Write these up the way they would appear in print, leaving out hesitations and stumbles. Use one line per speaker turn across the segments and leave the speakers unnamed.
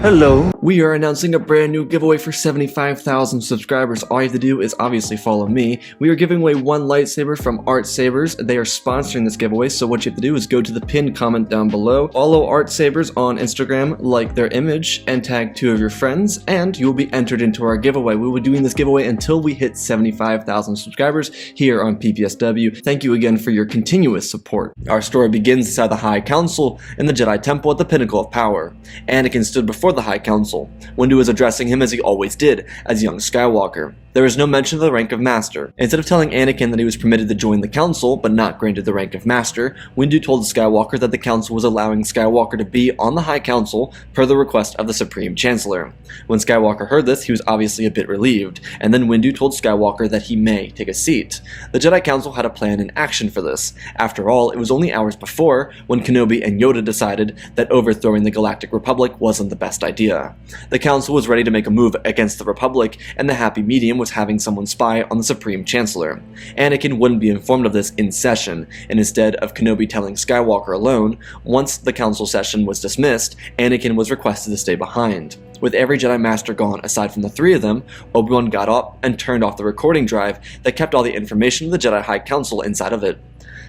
Hello, we are announcing a brand new giveaway for 75,000 subscribers. All you have to do is obviously follow me. We are giving away one lightsaber from Art Sabers. They are sponsoring this giveaway, so what you have to do is go to the pinned comment down below, follow Art Sabers on Instagram, like their image, and tag 2 of your friends, and you will be entered into our giveaway. We will be doing this giveaway until we hit 75,000 subscribers here on PPSW. Thank you again for your continuous support. Our story begins inside the High Council in the Jedi Temple at the pinnacle of power. Anakin stood before the High Council. Windu was addressing him as he always did, as young Skywalker. There is no mention of the rank of Master. Instead of telling Anakin that he was permitted to join the Council, but not granted the rank of Master, Windu told Skywalker that the Council was allowing Skywalker to be on the High Council per the request of the Supreme Chancellor. When Skywalker heard this, he was obviously a bit relieved, and then Windu told Skywalker that he may take a seat. The Jedi Council had a plan in action for this. After all, it was only hours before when Kenobi and Yoda decided that overthrowing the Galactic Republic wasn't the best idea. The Council was ready to make a move against the Republic, and the happy medium was having someone spy on the Supreme Chancellor. Anakin wouldn't be informed of this in session, and instead of Kenobi telling Skywalker alone, once the Council session was dismissed, Anakin was requested to stay behind. With every Jedi Master gone aside from the 3 of them, Obi-Wan got up and turned off the recording drive that kept all the information of the Jedi High Council inside of it.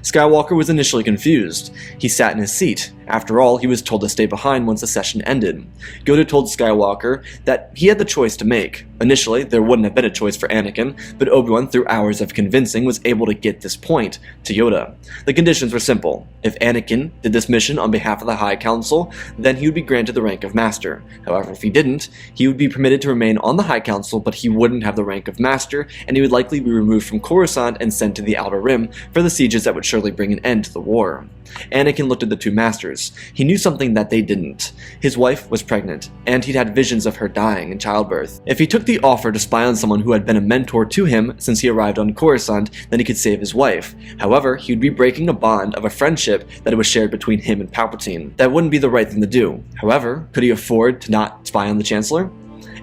Skywalker was initially confused. He sat in his seat. After all, he was told to stay behind once the session ended. Yoda told Skywalker that he had the choice to make. Initially, there wouldn't have been a choice for Anakin, but Obi-Wan, through hours of convincing, was able to get this point to Yoda. The conditions were simple. If Anakin did this mission on behalf of the High Council, then he would be granted the rank of Master. However, if he didn't, he would be permitted to remain on the High Council, but he wouldn't have the rank of Master, and he would likely be removed from Coruscant and sent to the Outer Rim for the sieges that would surely bring an end to the war. Anakin looked at the 2 masters. He knew something that they didn't. His wife was pregnant, and he'd had visions of her dying in childbirth. If he took the offer to spy on someone who had been a mentor to him since he arrived on Coruscant, then he could save his wife. However, he would be breaking a bond of a friendship that was shared between him and Palpatine. That wouldn't be the right thing to do. However, could he afford to not spy on the Chancellor?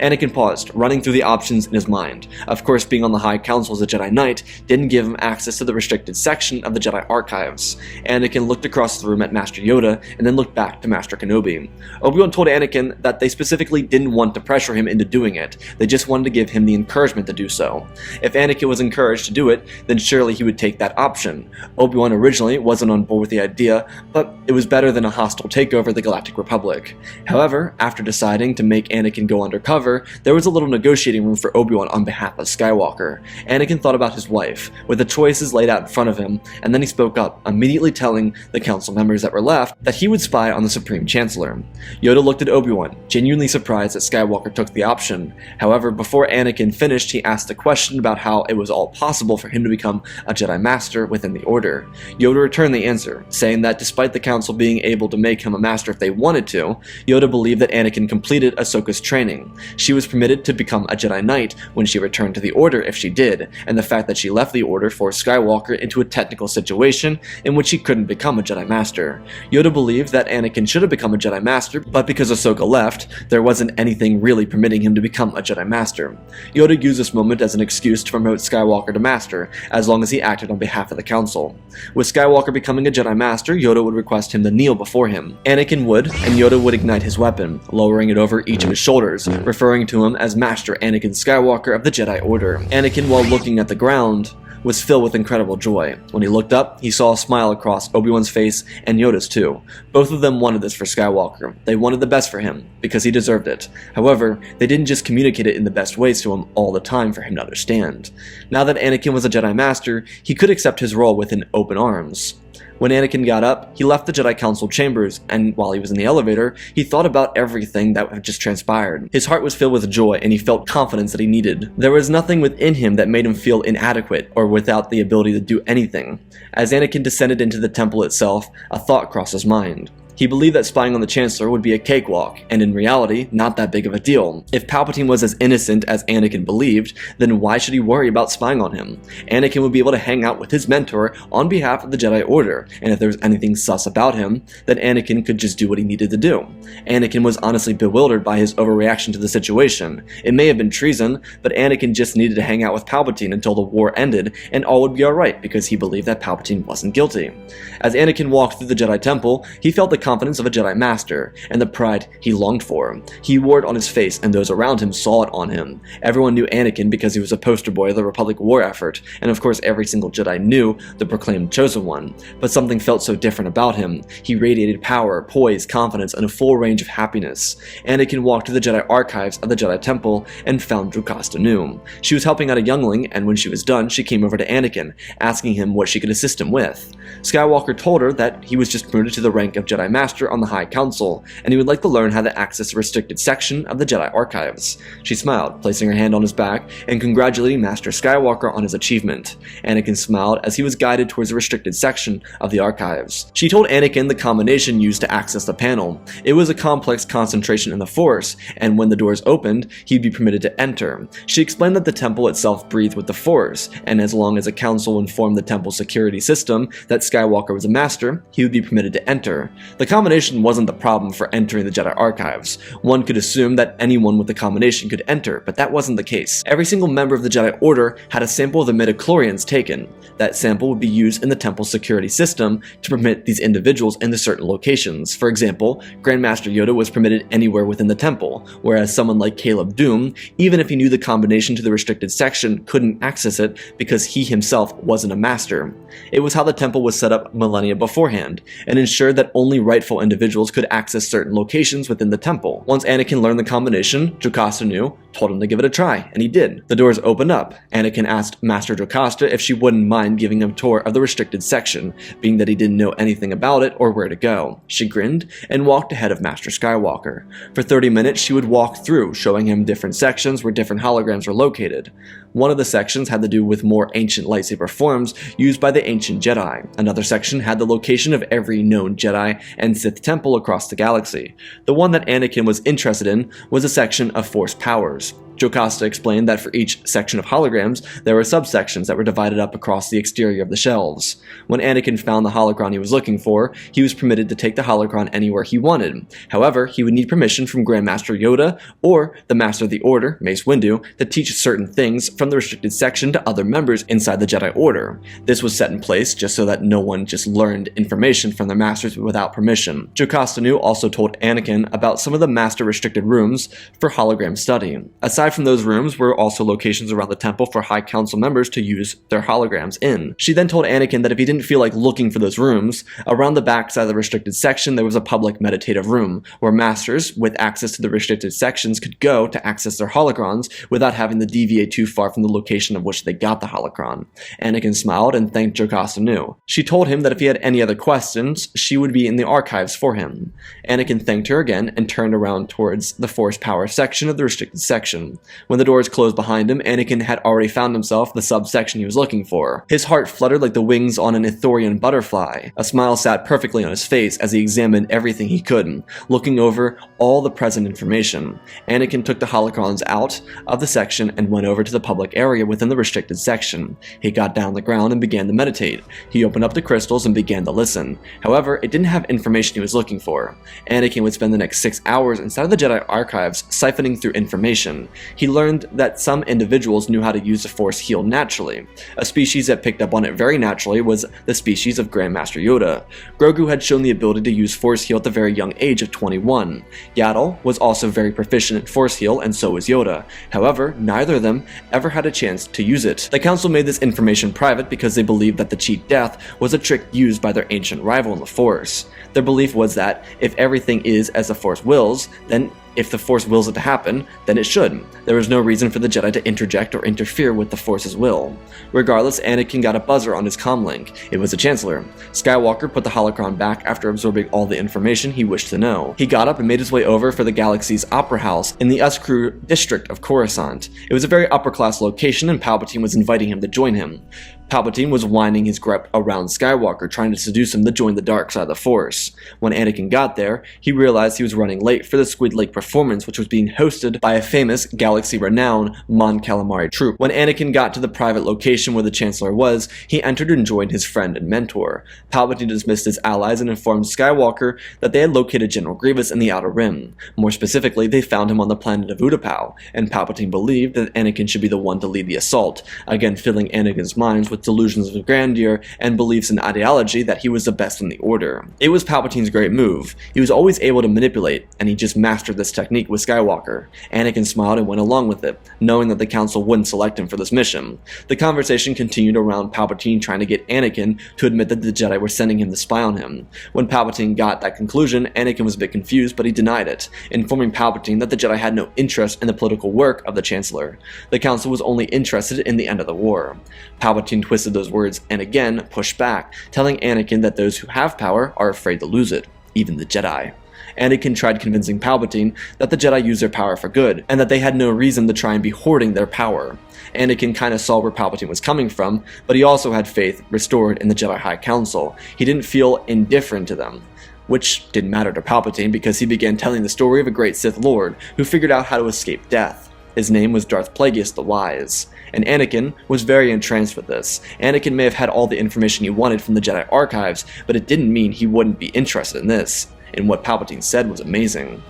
Anakin paused, running through the options in his mind. Of course, being on the High Council as a Jedi Knight didn't give him access to the restricted section of the Jedi Archives. Anakin looked across the room at Master Yoda, and then looked back to Master Kenobi. Obi-Wan told Anakin that they specifically didn't want to pressure him into doing it, they just wanted to give him the encouragement to do so. If Anakin was encouraged to do it, then surely he would take that option. Obi-Wan originally wasn't on board with the idea, but it was better than a hostile takeover of the Galactic Republic. However, after deciding to make Anakin go undercover, there was a little negotiating room for Obi-Wan on behalf of Skywalker. Anakin thought about his wife, with the choices laid out in front of him, and then he spoke up, immediately telling the council members that were left that he would spy on the Supreme Chancellor. Yoda looked at Obi-Wan, genuinely surprised that Skywalker took the option. However, before Anakin finished, he asked a question about how it was all possible for him to become a Jedi Master within the Order. Yoda returned the answer, saying that despite the council being able to make him a Master if they wanted to, Yoda believed that Anakin completed Ahsoka's training. She was permitted to become a Jedi Knight when she returned to the Order if she did, and the fact that she left the Order forced Skywalker into a technical situation in which he couldn't become a Jedi Master. Yoda believed that Anakin should have become a Jedi Master, but because Ahsoka left, there wasn't anything really permitting him to become a Jedi Master. Yoda used this moment as an excuse to promote Skywalker to Master, as long as he acted on behalf of the Council. With Skywalker becoming a Jedi Master, Yoda would request him to kneel before him. Anakin would, and Yoda would ignite his weapon, lowering it over each of his shoulders, referring to him as Master Anakin Skywalker of the Jedi Order. Anakin, while looking at the ground, was filled with incredible joy. When he looked up, he saw a smile across Obi-Wan's face and Yoda's too. Both of them wanted this for Skywalker. They wanted the best for him, because he deserved it. However, they didn't just communicate it in the best ways to him all the time for him to understand. Now that Anakin was a Jedi Master, he could accept his role with open arms. When Anakin got up, he left the Jedi Council chambers, and while he was in the elevator, he thought about everything that had just transpired. His heart was filled with joy, and he felt confidence that he needed. There was nothing within him that made him feel inadequate, or without the ability to do anything. As Anakin descended into the temple itself, a thought crossed his mind. He believed that spying on the Chancellor would be a cakewalk, and in reality, not that big of a deal. If Palpatine was as innocent as Anakin believed, then why should he worry about spying on him? Anakin would be able to hang out with his mentor on behalf of the Jedi Order, and if there was anything sus about him, then Anakin could just do what he needed to do. Anakin was honestly bewildered by his overreaction to the situation. It may have been treason, but Anakin just needed to hang out with Palpatine until the war ended, and all would be alright because he believed that Palpatine wasn't guilty. As Anakin walked through the Jedi Temple, he felt the confidence of a Jedi Master, and the pride he longed for. He wore it on his face, and those around him saw it on him. Everyone knew Anakin because he was a poster boy of the Republic war effort, and of course every single Jedi knew the proclaimed Chosen One. But something felt so different about him. He radiated power, poise, confidence, and a full range of happiness. Anakin walked to the Jedi archives of the Jedi Temple and found Jocasta Nu. She was helping out a youngling, and when she was done, she came over to Anakin, asking him what she could assist him with. Skywalker told her that he was just promoted to the rank of Jedi Master on the High Council, and he would like to learn how to access the restricted section of the Jedi archives. She smiled, placing her hand on his back and congratulating Master Skywalker on his achievement. Anakin smiled as he was guided towards the restricted section of the archives. She told Anakin the combination used to access the panel. It was a complex concentration in the Force, and when the doors opened, he'd be permitted to enter. She explained that the temple itself breathed with the Force, and as long as a council informed the temple's security system that Skywalker was a master, he would be permitted to enter. The combination wasn't the problem for entering the Jedi archives. One could assume that anyone with the combination could enter, but that wasn't the case. Every single member of the Jedi Order had a sample of the midichlorians taken. That sample would be used in the temple's security system to permit these individuals into certain locations. For example, Grand Master Yoda was permitted anywhere within the temple, whereas someone like Caleb Doom, even if he knew the combination to the restricted section, couldn't access it because he himself wasn't a master. It was how the temple was set up millennia beforehand, and ensured that only rightful individuals could access certain locations within the temple. Once Anakin learned the combination, Jocasta Nu told him to give it a try, and he did. The doors opened up. Anakin asked Master Jocasta if she wouldn't mind giving him a tour of the restricted section, being that he didn't know anything about it or where to go. She grinned and walked ahead of Master Skywalker. For 30 minutes, she would walk through, showing him different sections where different holograms were located. One of the sections had to do with more ancient lightsaber forms used by the ancient Jedi. Another section had the location of every known Jedi and Sith temple across the galaxy. The one that Anakin was interested in was a section of Force powers. Jocasta explained that for each section of holograms, there were subsections that were divided up across the exterior of the shelves. When Anakin found the holocron he was looking for, he was permitted to take the holocron anywhere he wanted. However, he would need permission from Grand Master Yoda or the Master of the Order, Mace Windu, to teach certain things from the restricted section to other members inside the Jedi Order. This was set in place just so that no one just learned information from their masters without permission. Jocasta Nu also told Anakin about some of the master restricted rooms for hologram study. Aside from those rooms were also locations around the temple for High Council members to use their holograms in. She then told Anakin that if he didn't feel like looking for those rooms, around the back side of the restricted section there was a public meditative room, where masters with access to the restricted sections could go to access their holocrons without having to deviate too far from the location of which they got the holocron. Anakin smiled and thanked Jocasta Nu. She told him that if he had any other questions, she would be in the archives for him. Anakin thanked her again and turned around towards the Force power section of the restricted section. When the doors closed behind him, Anakin had already found himself the subsection he was looking for. His heart fluttered like the wings on an Ithorian butterfly. A smile sat perfectly on his face as he examined everything he could, looking over all the present information. Anakin took the holocrons out of the section and went over to the public area within the restricted section. He got down on the ground and began to meditate. He opened up the crystals and began to listen. However, it didn't have information he was looking for. Anakin would spend the next 6 hours inside of the Jedi archives siphoning through information. He learned that some individuals knew how to use the Force heal naturally. A species that picked up on it very naturally was the species of Grand Master Yoda. Grogu had shown the ability to use Force heal at the very young age of 21. Yaddle was also very proficient at Force heal, and so was Yoda. However, neither of them ever had a chance to use it. The Council made this information private because they believed that the cheat death was a trick used by their ancient rival in the Force. Their belief was that if everything is as the Force wills, then if the Force wills it to happen, then it should. There was no reason for the Jedi to interject or interfere with the Force's will. Regardless, Anakin got a buzzer on his comlink. It was the Chancellor. Skywalker put the holocron back after absorbing all the information he wished to know. He got up and made his way over for the galaxy's Opera House in the Uskru district of Coruscant. It was a very upper-class location, and Palpatine was inviting him to join him. Palpatine was winding his grip around Skywalker, trying to seduce him to join the dark side of the Force. When Anakin got there, he realized he was running late for the Squid Lake performance, which was being hosted by a famous, galaxy-renowned Mon Calamari troupe. When Anakin got to the private location where the Chancellor was, he entered and joined his friend and mentor. Palpatine dismissed his allies and informed Skywalker that they had located General Grievous in the Outer Rim. More specifically, they found him on the planet of Utapau, and Palpatine believed that Anakin should be the one to lead the assault, again filling Anakin's minds with delusions of grandeur and beliefs in ideology that he was the best in the Order. It was Palpatine's great move. He was always able to manipulate, and he just mastered this technique with Skywalker. Anakin smiled and went along with it, knowing that the Council wouldn't select him for this mission. The conversation continued around Palpatine trying to get Anakin to admit that the Jedi were sending him to spy on him. When Palpatine got that conclusion, Anakin was a bit confused, but he denied it, informing Palpatine that the Jedi had no interest in the political work of the Chancellor. The Council was only interested in the end of the war. Palpatine twisted those words and again pushed back, telling Anakin that those who have power are afraid to lose it, even the Jedi. Anakin tried convincing Palpatine that the Jedi used their power for good, and that they had no reason to try and be hoarding their power. Anakin kinda saw where Palpatine was coming from, but he also had faith restored in the Jedi High Council. He didn't feel indifferent to them, which didn't matter to Palpatine because he began telling the story of a great Sith Lord who figured out how to escape death. His name was Darth Plagueis the Wise, and Anakin was very entranced with this. Anakin may have had all the information he wanted from the Jedi archives, but it didn't mean he wouldn't be interested in this, and what Palpatine said was amazing.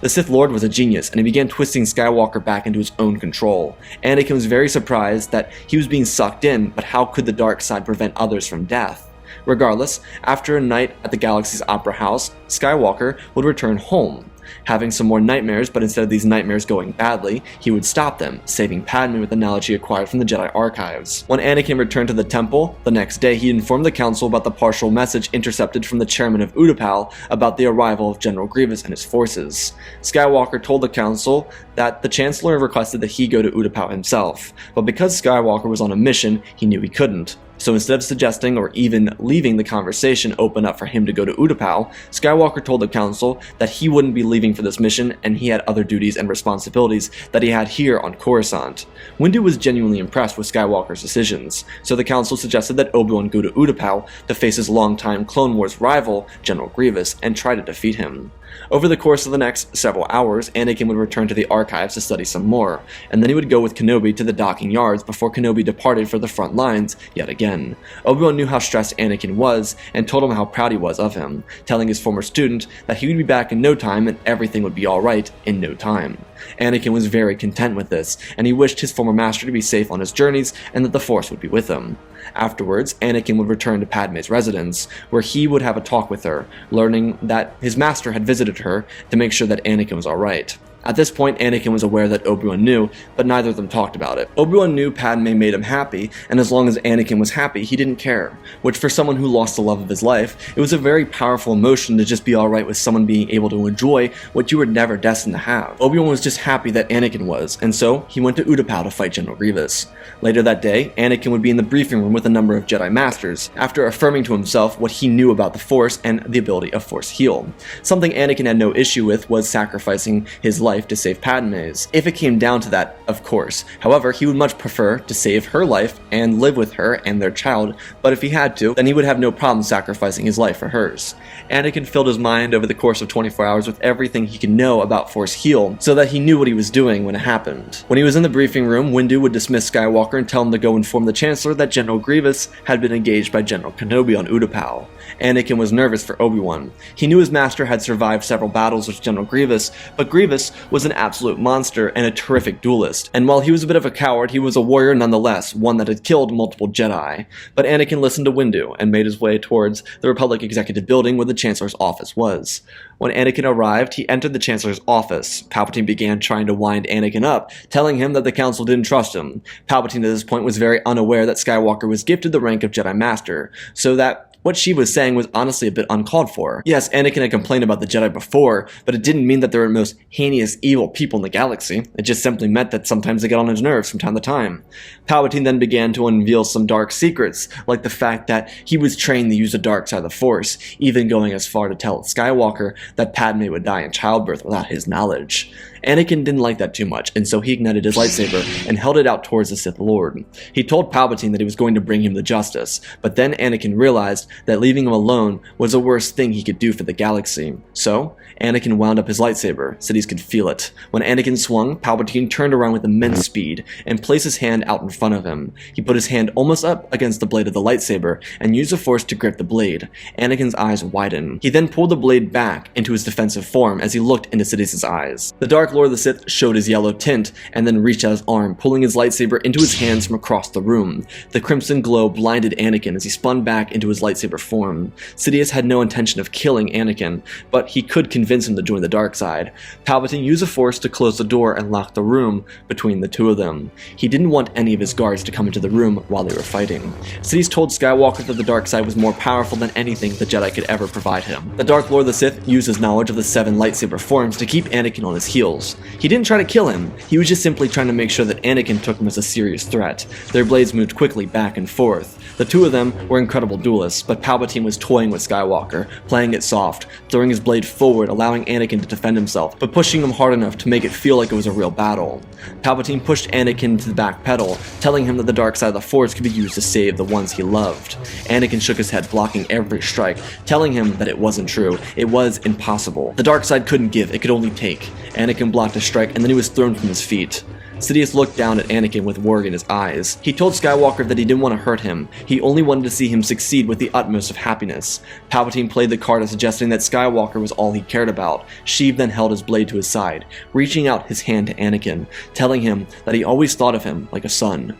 The Sith Lord was a genius, and he began twisting Skywalker back into his own control. Anakin was very surprised that he was being sucked in, but how could the dark side prevent others from death? Regardless, after a night at the Galaxy's Opera House, Skywalker would return home, having some more nightmares, but instead of these nightmares going badly, he would stop them, saving Padme with the knowledge he acquired from the Jedi archives. When Anakin returned to the temple, the next day he informed the Council about the partial message intercepted from the chairman of Utapau about the arrival of General Grievous and his forces. Skywalker told the Council that the Chancellor requested that he go to Utapau himself, but because Skywalker was on a mission, he knew he couldn't. So instead of suggesting or even leaving the conversation open up for him to go to Utapau, Skywalker told the Council that he wouldn't be leaving for this mission and he had other duties and responsibilities that he had here on Coruscant. Windu was genuinely impressed with Skywalker's decisions, so the Council suggested that Obi-Wan go to Utapau to face his longtime Clone Wars rival, General Grievous, and try to defeat him. Over the course of the next several hours, Anakin would return to the archives to study some more, and then he would go with Kenobi to the docking yards before Kenobi departed for the front lines yet again. Obi-Wan knew how stressed Anakin was and told him how proud he was of him, telling his former student that he would be back in no time and everything would be alright in no time. Anakin was very content with this, and he wished his former master to be safe on his journeys and that the Force would be with him. Afterwards, Anakin would return to Padme's residence, where he would have a talk with her, learning that his master had visited her to make sure that Anakin was alright. At this point, Anakin was aware that Obi-Wan knew, but neither of them talked about it. Obi-Wan knew Padme made him happy, and as long as Anakin was happy, he didn't care, which for someone who lost the love of his life, it was a very powerful emotion to just be alright with someone being able to enjoy what you were never destined to have. Obi-Wan was just happy that Anakin was, and so he went to Utapau to fight General Grievous. Later that day, Anakin would be in the briefing room with a number of Jedi Masters, after affirming to himself what he knew about the Force and the ability of Force Heal. Something Anakin had no issue with was sacrificing his life to save Padme's, if it came down to that, of course. However, he would much prefer to save her life and live with her and their child, but if he had to, then he would have no problem sacrificing his life for hers. Anakin filled his mind over the course of 24 hours with everything he could know about Force Heal, so that he knew what he was doing when it happened. When he was in the briefing room, Windu would dismiss Skywalker and tell him to go inform the Chancellor that General Grievous had been engaged by General Kenobi on Utapau. Anakin was nervous for Obi-Wan. He knew his master had survived several battles with General Grievous, but Grievous was an absolute monster and a terrific duelist, and while he was a bit of a coward, he was a warrior nonetheless, one that had killed multiple Jedi. But Anakin listened to Windu and made his way towards the Republic Executive Building where the Chancellor's office was. When Anakin arrived, he entered the Chancellor's office. Palpatine began trying to wind Anakin up, telling him that the Council didn't trust him. Palpatine at this point was very unaware that Skywalker was gifted the rank of Jedi Master, so that what she was saying was honestly a bit uncalled for. Yes, Anakin had complained about the Jedi before, but it didn't mean that they were the most heinous, evil people in the galaxy. It just simply meant that sometimes they got on his nerves from time to time. Palpatine then began to unveil some dark secrets, like the fact that he was trained to use the dark side of the Force, even going as far to tell Skywalker that Padme would die in childbirth without his knowledge. Anakin didn't like that too much, and so he ignited his lightsaber and held it out towards the Sith Lord. He told Palpatine that he was going to bring him to justice, but then Anakin realized that leaving him alone was the worst thing he could do for the galaxy. So, Anakin wound up his lightsaber. Sidious could feel it. When Anakin swung, Palpatine turned around with immense speed and placed his hand out in front of him. He put his hand almost up against the blade of the lightsaber and used the Force to grip the blade. Anakin's eyes widened. He then pulled the blade back into his defensive form as he looked into Sidious's eyes. The dark Dark Lord of the Sith showed his yellow tint, and then reached out his arm, pulling his lightsaber into his hands from across the room. The crimson glow blinded Anakin as he spun back into his lightsaber form. Sidious had no intention of killing Anakin, but he could convince him to join the dark side. Palpatine used the Force to close the door and lock the room between the two of them. He didn't want any of his guards to come into the room while they were fighting. Sidious told Skywalker that the dark side was more powerful than anything the Jedi could ever provide him. The Dark Lord of the Sith used his knowledge of the 7 lightsaber forms to keep Anakin on his heels. He didn't try to kill him, he was just simply trying to make sure that Anakin took him as a serious threat. Their blades moved quickly back and forth. The two of them were incredible duelists, but Palpatine was toying with Skywalker, playing it soft, throwing his blade forward, allowing Anakin to defend himself, but pushing him hard enough to make it feel like it was a real battle. Palpatine pushed Anakin to the back pedal, telling him that the dark side of the Force could be used to save the ones he loved. Anakin shook his head, blocking every strike, telling him that it wasn't true. It was impossible. The dark side couldn't give, it could only take. Anakin blocked a strike, and then he was thrown from his feet. Sidious looked down at Anakin with worry in his eyes. He told Skywalker that he didn't want to hurt him, he only wanted to see him succeed with the utmost of happiness. Palpatine played the card of suggesting that Skywalker was all he cared about. Sheev then held his blade to his side, reaching out his hand to Anakin, telling him that he always thought of him like a son.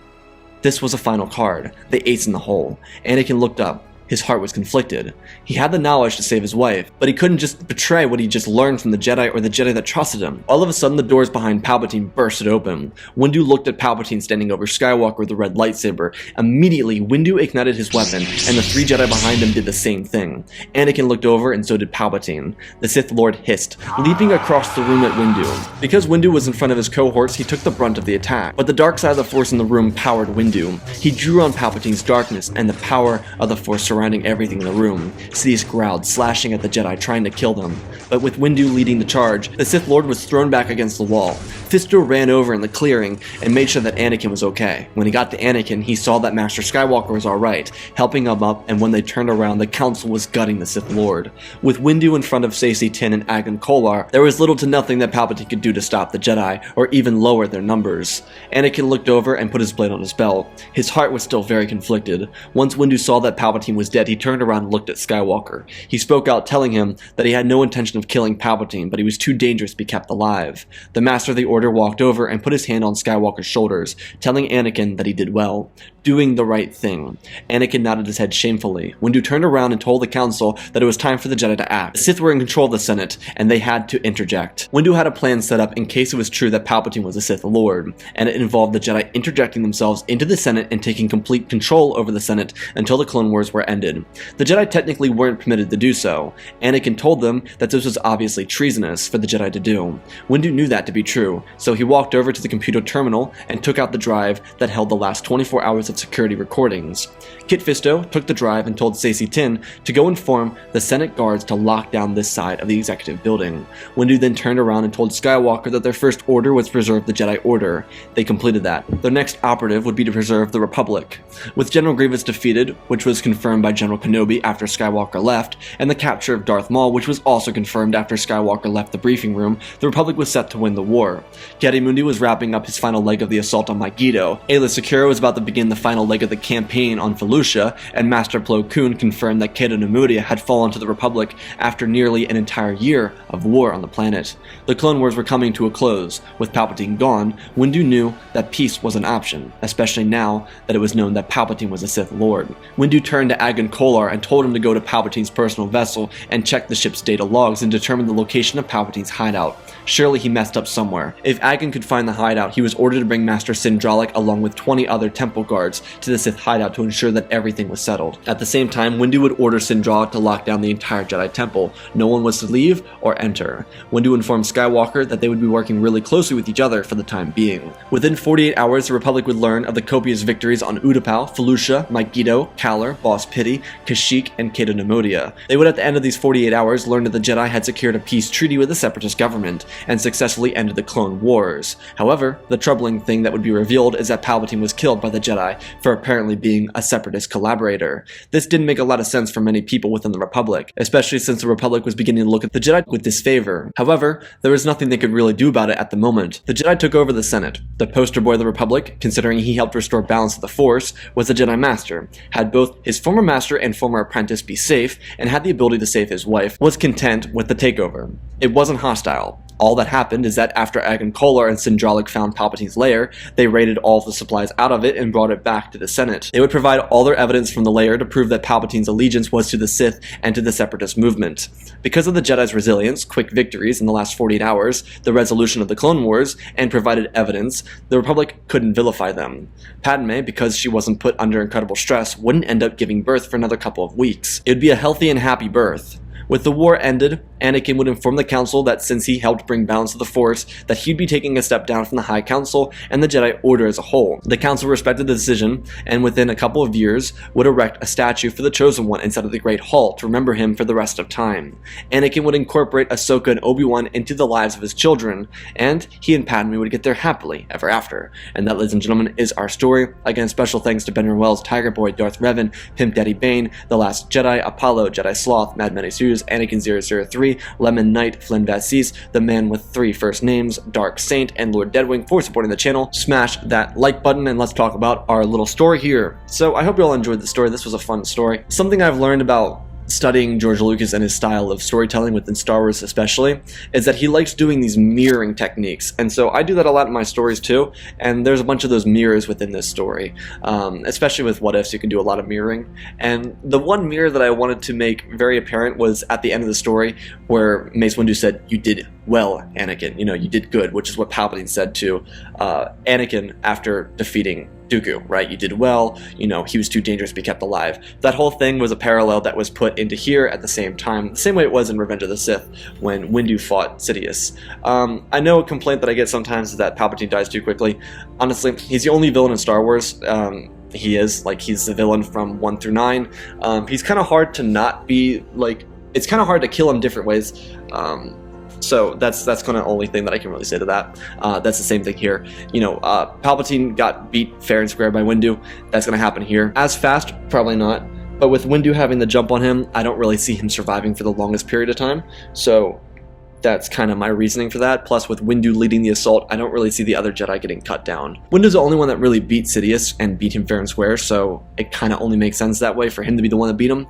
This was a final card, the ace in the hole. Anakin looked up. His heart was conflicted. He had the knowledge to save his wife, but he couldn't just betray what he just learned from the Jedi or the Jedi that trusted him. All of a sudden, the doors behind Palpatine bursted open. Windu looked at Palpatine standing over Skywalker with the red lightsaber. Immediately, Windu ignited his weapon, and the 3 Jedi behind him did the same thing. Anakin looked over, and so did Palpatine. The Sith Lord hissed, leaping across the room at Windu. Because Windu was in front of his cohorts, he took the brunt of the attack, but the dark side of the Force in the room powered Windu. He drew on Palpatine's darkness and the power of the Force surrounding everything in the room. Sidious growled, slashing at the Jedi, trying to kill them. But with Windu leading the charge, the Sith Lord was thrown back against the wall. Fisto ran over in the clearing and made sure that Anakin was okay. When he got to Anakin, he saw that Master Skywalker was alright, helping him up, and when they turned around, the Council was gutting the Sith Lord. With Windu in front of Saesee Tiin and Agan Kolar, there was little to nothing that Palpatine could do to stop the Jedi, or even lower their numbers. Anakin looked over and put his blade on his belt. His heart was still very conflicted. Once Windu saw that Palpatine was dead, he turned around and looked at Skywalker. He spoke out, telling him that he had no intention of killing Palpatine, but he was too dangerous to be kept alive. The Master of the Order walked over and put his hand on Skywalker's shoulders, telling Anakin that he did well, doing the right thing. Anakin nodded his head shamefully. Windu turned around and told the Council that it was time for the Jedi to act. The Sith were in control of the Senate, and they had to interject. Windu had a plan set up in case it was true that Palpatine was a Sith Lord, and it involved the Jedi interjecting themselves into the Senate and taking complete control over the Senate until the Clone Wars were ended. The Jedi technically weren't permitted to do so. Anakin told them that this was obviously treasonous for the Jedi to do. Windu knew that to be true, so he walked over to the computer terminal and took out the drive that held the last 24 hours of security recordings. Kit Fisto took the drive and told Saesee Tiin to go inform the Senate guards to lock down this side of the executive building. Windu then turned around and told Skywalker that their first order was to preserve the Jedi Order. They completed that. Their next operative would be to preserve the Republic. With General Grievous defeated, which was confirmed by General Kenobi after Skywalker left, and the capture of Darth Maul, which was also confirmed after Skywalker left the briefing room, the Republic was set to win the war. Ki-Adi-Mundi was wrapping up his final leg of the assault on Megiddo. Aayla Secura was about to begin the final leg of the campaign on Felucia, and Master Plo Koon confirmed that Ki-Adi-Mundi had fallen to the Republic after nearly an entire year of war on the planet. The Clone Wars were coming to a close. With Palpatine gone, Windu knew that peace was an option, especially now that it was known that Palpatine was a Sith Lord. Windu turned to Agan Kolar and told him to go to Palpatine's personal vessel and check the ship's data logs and determine the location of Palpatine's hideout. Surely he messed up somewhere. If Agan could find the hideout, he was ordered to bring Master Sindralik along with 20 other temple guards to the Sith hideout to ensure that everything was settled. At the same time, Windu would order Sindralik to lock down the entire Jedi Temple. No one was to leave or enter. Windu informed Skywalker that they would be working really closely with each other for the time being. Within 48 hours, the Republic would learn of the copious victories on Utapau, Felucia, Megiddo, Kalar, Boss Pity, Kashyyyk, and Cato-Nemodia. They would at the end of these 48 hours learn that the Jedi had secured a peace treaty with the Separatist government and successfully ended the Clone Wars. However, the troubling thing that would be revealed is that Palpatine was killed by the Jedi for apparently being a Separatist collaborator. This didn't make a lot of sense for many people within the Republic, especially since the Republic was beginning to look at the Jedi with disfavor. However, there was nothing they could really do about it at the moment. The Jedi took over the Senate. The poster boy of the Republic, considering he helped restore balance to the Force, was the Jedi Master, had both his former master and former apprentice be safe, and had the ability to save his wife, was content with the takeover. It wasn't hostile. All that happened is that after Anakin and Sindralik found Palpatine's lair, they raided all of the supplies out of it and brought it back to the Senate. They would provide all their evidence from the lair to prove that Palpatine's allegiance was to the Sith and to the Separatist movement. Because of the Jedi's resilience, quick victories in the last 48 hours, the resolution of the Clone Wars, and provided evidence, the Republic couldn't vilify them. Padme, because she wasn't put under incredible stress, wouldn't end up giving birth for another couple of weeks. It would be a healthy and happy birth. With the war ended, Anakin would inform the Council that since he helped bring balance to the Force, that he'd be taking a step down from the High Council and the Jedi Order as a whole. The Council respected the decision, and within a couple of years, would erect a statue for the Chosen One inside of the Great Hall to remember him for the rest of time. Anakin would incorporate Ahsoka and Obi-Wan into the lives of his children, and he and Padme would get there happily ever after. And that, ladies and gentlemen, is our story. Again, special thanks to Ben Wells, Tiger Boy, Darth Revan, Pimp Daddy Bane, The Last Jedi, Apollo, Jedi Sloth, Mad Many Studios, Anakin 003, Lemon Knight, Flynn Vassis, the man with 3 first names, Dark Saint, and Lord Deadwing for supporting the channel. Smash that like button and let's talk about our little story here. So I hope you all enjoyed the story. This was a fun story. Something I've learned about studying George Lucas and his style of storytelling within Star Wars especially is that he likes doing these mirroring techniques, and so I do that a lot in my stories too, and there's a bunch of those mirrors within this story, especially with What Ifs. You can do a lot of mirroring, and the one mirror that I wanted to make very apparent was at the end of the story where Mace Windu said, "You did well, Anakin, you know, you did good," which is what Palpatine said to Anakin after defeating Dooku, right? You did well, you know, he was too dangerous to be kept alive. That whole thing was a parallel that was put into here at the same time, the same way it was in Revenge of the Sith when Windu fought Sidious. I know a complaint that I get sometimes is that Palpatine dies too quickly. Honestly, he's the only villain in Star Wars. He's the villain from 1 through 9. He's kind of hard to not be, like, it's kind of hard to kill him different ways. So that's kind of the only thing that I can really say to that. That's the same thing here. You know, Palpatine got beat fair and square by Windu. That's going to happen here. As fast, probably not. But with Windu having the jump on him, I don't really see him surviving for the longest period of time. So that's kind of my reasoning for that. Plus, with Windu leading the assault, I don't really see the other Jedi getting cut down. Windu's the only one that really beat Sidious and beat him fair and square, so it kind of only makes sense that way for him to be the one that beat him.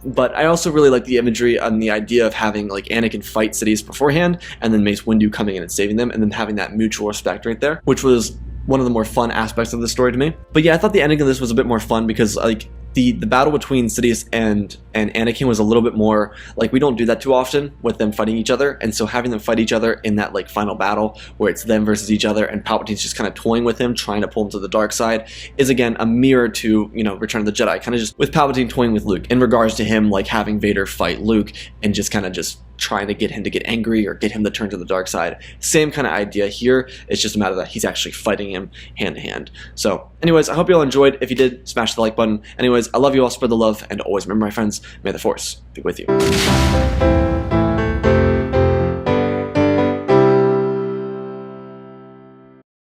But I also really like the imagery and the idea of having like Anakin fight Sidious beforehand, and then Mace Windu coming in and saving them, and then having that mutual respect right there, which was one of the more fun aspects of the story to me. But yeah, I thought the ending of this was a bit more fun because like the battle between Sidious and Anakin was a little bit more like, we don't do that too often with them fighting each other, and so having them fight each other in that like final battle where it's them versus each other and Palpatine's just kind of toying with him, trying to pull him to the dark side, is again a mirror to, you know, Return of the Jedi, kind of just with Palpatine toying with Luke in regards to him like having Vader fight Luke and just kind of just trying to get him to get angry or get him to turn to the dark side. Same kind of idea here. It's just a matter that he's actually fighting him hand to hand. So anyways, I hope you all enjoyed. If you did, smash the like button. Anyways, I love you all, spread the love, and always remember, my friends, may the Force be with you.